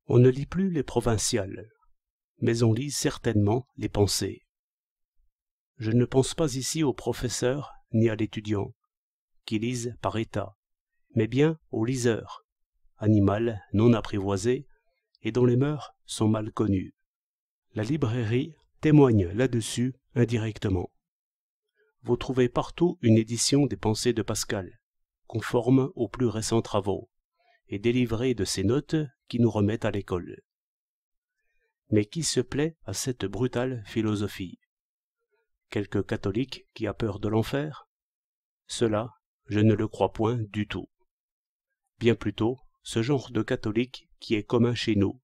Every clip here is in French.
On ne lit plus les provinciales, mais on lit certainement les pensées. Je ne pense pas ici aux professeurs ni à l'étudiant, qui lisent par état, mais bien au liseur, animal non apprivoisé et dont les mœurs sont mal connues. La librairie témoigne là-dessus indirectement. Vous trouvez partout une édition des pensées de Pascal, conforme aux plus récents travaux, et délivrée de ses notes qui nous remettent à l'école. Mais qui se plaît à cette brutale philosophie? Quelque catholique qui a peur de l'enfer? Cela, je ne le crois point du tout. Bien plutôt, ce genre de catholique qui est commun chez nous,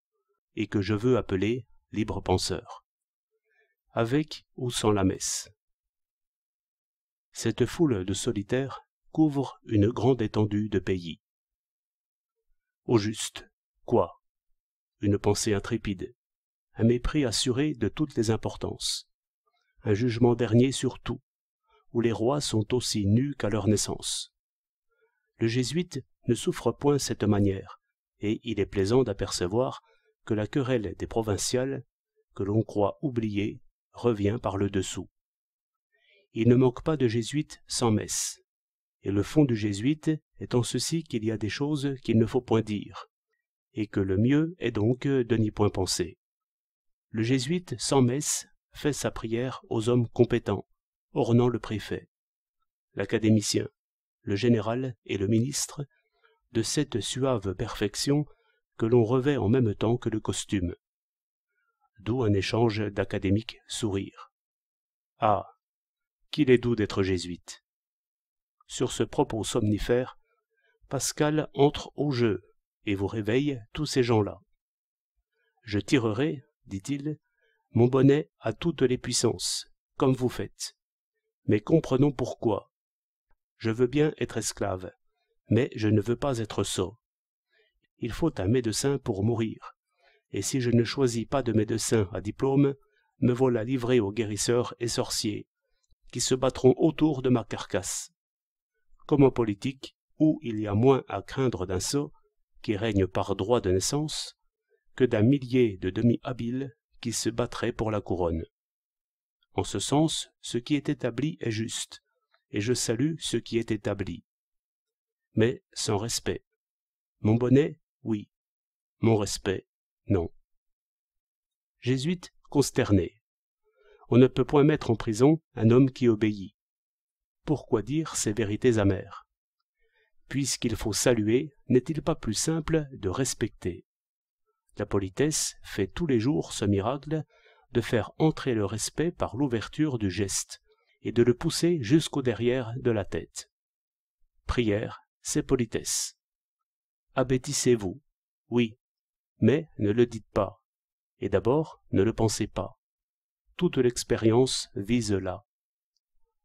et que je veux appeler libre penseur. Avec ou sans la messe. Cette foule de solitaires couvre une grande étendue de pays. Au juste, quoi? Une pensée intrépide, un mépris assuré de toutes les importances, un jugement dernier sur tout, où les rois sont aussi nus qu'à leur naissance. Le jésuite ne souffre point cette manière, et il est plaisant d'apercevoir que la querelle des provinciales, que l'on croit oubliée, revient par le dessous. Il ne manque pas de jésuites sans messe, et le fond du jésuite est en ceci qu'il y a des choses qu'il ne faut point dire, et que le mieux est donc de n'y point penser. Le jésuite sans messe fait sa prière aux hommes compétents, ornant le préfet, l'académicien, le général et le ministre, de cette suave perfection que l'on revêt en même temps que le costume. D'où un échange d'académiques sourires. Ah, qu'il est doux d'être jésuite. Sur ce propos somnifère, Pascal entre au jeu et vous réveille tous ces gens-là. Je tirerai, dit-il, mon bonnet à toutes les puissances, comme vous faites. Mais comprenons pourquoi. Je veux bien être esclave, mais je ne veux pas être sot. Il faut un médecin pour mourir, et si je ne choisis pas de médecin à diplôme, me voilà livré aux guérisseurs et sorciers, qui se battront autour de ma carcasse. Comme en politique, où il y a moins à craindre d'un sot, qui règne par droit de naissance, que d'un millier de demi-habiles qui se battraient pour la couronne. En ce sens, ce qui est établi est juste, et je salue ce qui est établi. Mais sans respect. Mon bonnet, oui. Mon respect, non. Jésuite consterné. On ne peut point mettre en prison un homme qui obéit. Pourquoi dire ces vérités amères? Puisqu'il faut saluer, n'est-il pas plus simple de respecter? La politesse fait tous les jours ce miracle de faire entrer le respect par l'ouverture du geste et de le pousser jusqu'au derrière de la tête. Prière, c'est politesse. Abêtissez-vous, oui, mais ne le dites pas, et d'abord ne le pensez pas. Toute l'expérience vise là.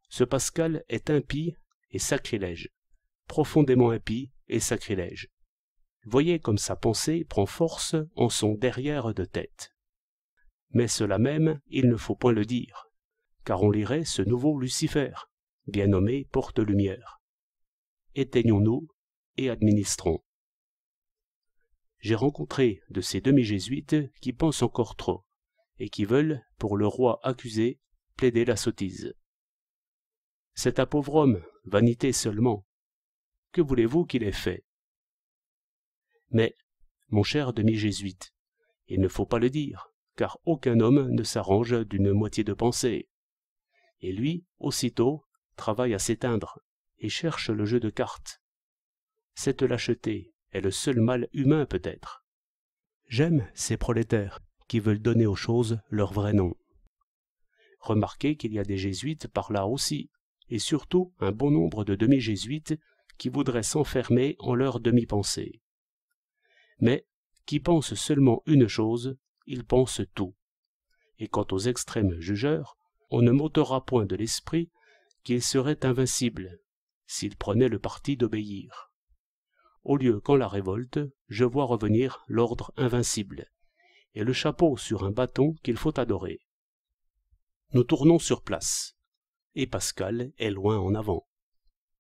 Ce Pascal est impie et sacrilège, profondément impie et sacrilège. Voyez comme sa pensée prend force en son derrière de tête. Mais cela même, il ne faut point le dire, car on lirait ce nouveau Lucifer, bien nommé porte-lumière. Éteignons-nous et administrons. J'ai rencontré de ces demi-jésuites qui pensent encore trop, et qui veulent, pour le roi accusé, plaider la sottise. C'est un pauvre homme, vanité seulement. Que voulez-vous qu'il ait fait? Mais, mon cher demi-jésuite, il ne faut pas le dire, car aucun homme ne s'arrange d'une moitié de pensée. Et lui, aussitôt, travaille à s'éteindre, et cherche le jeu de cartes. Cette lâcheté est le seul mal humain peut-être. J'aime ces prolétaires qui veulent donner aux choses leur vrai nom. Remarquez qu'il y a des jésuites par là aussi, et surtout un bon nombre de demi-jésuites qui voudraient s'enfermer en leur demi-pensée. Mais, qui pensent seulement une chose, ils pensent tout. Et quant aux extrêmes jugeurs, on ne m'ôtera point de l'esprit qu'ils seraient invincibles, s'ils prenaient le parti d'obéir. Au lieu qu'en la révolte, je vois revenir l'ordre invincible, et le chapeau sur un bâton qu'il faut adorer. Nous tournons sur place, et Pascal est loin en avant.